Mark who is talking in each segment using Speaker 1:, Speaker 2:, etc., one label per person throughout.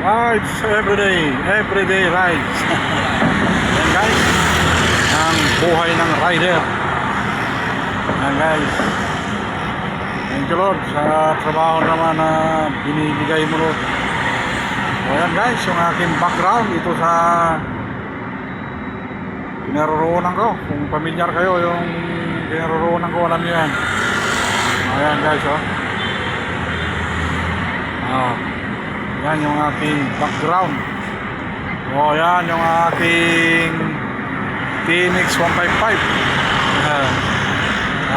Speaker 1: Rides everyday rides. Yan guys, ang buhay ng rider. Yan guys, thank you Lord sa trabaho naman na binibigay mo Lord. O yan guys, yung aking background ito sa kinaroroonan ko. Kung pamilyar kayo yung kinaroroonan ko, alam nyo yan. Ayan guys, oh. Yan yung aking background. O yan yung aking TMX 155.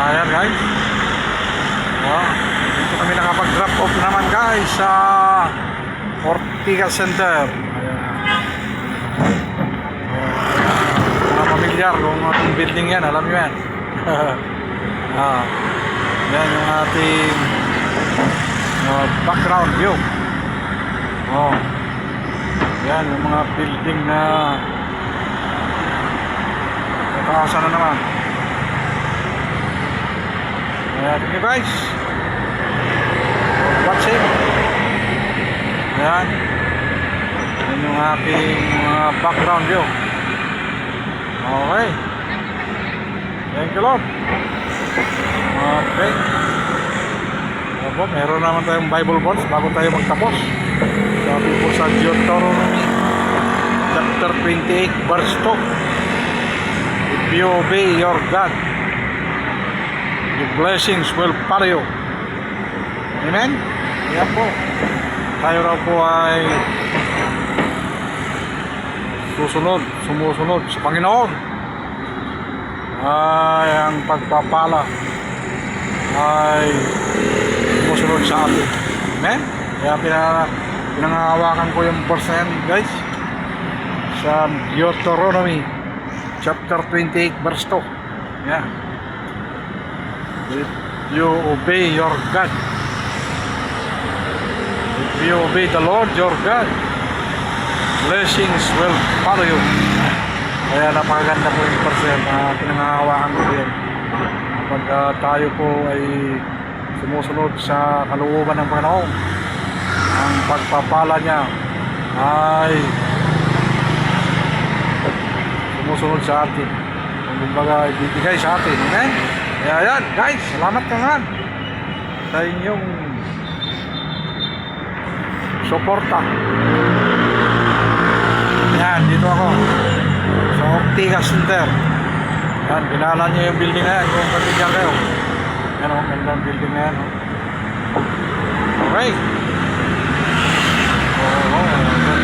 Speaker 1: Ayan guys. Dito kami nakapag-drop off naman guys sa Ortigas Center. Mga pamilyar kung anong building yan, alam nyo yan. Yan yung ating background view. Yan yung mga building na nataasan na naman. Thank you guys for watching. Yan yung aking background view. Okay, thank you Lord. Okay, meron naman tayong Bible verse bago tayo magtapos. Sabi po sa Deuteronomy chapter 28 verse 2, if you obey your God, the blessings will follow you. Amen? Yan po, tayo raw po ay sumusunod sa Panginoon, ay ang pagpapala ay sumusunod sa atin. Amen? Kaya pinangahawakan ko yung verse na yan guys sa Deuteronomy chapter 28 verse 2. Yeah. If you obey your God, if you obey the Lord your God, blessings will follow you. Kaya napakaganda po yung verse na pinangahawakan ko yan. Kapag tayo po ay sumusunod sa kalooban ng Panginoon, ang pagpapala niya ay sumusunod sa atin. Kung kumbaga ibibigay sa atin. Amen? Kaya yan guys, salamat ka nga sa inyong suporta. Yan, dito ako sa Ortigas Center. Yan, pinala niyo yung building na yan kung pamilya kayo. Yan o, gandang building na yan. Okay.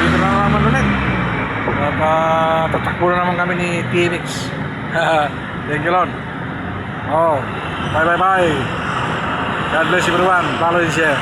Speaker 1: Dito na naman ulit. At tatakbo na naman kami ni TMX. Thank you Lord. Bye. God bless everyone. Follow and share.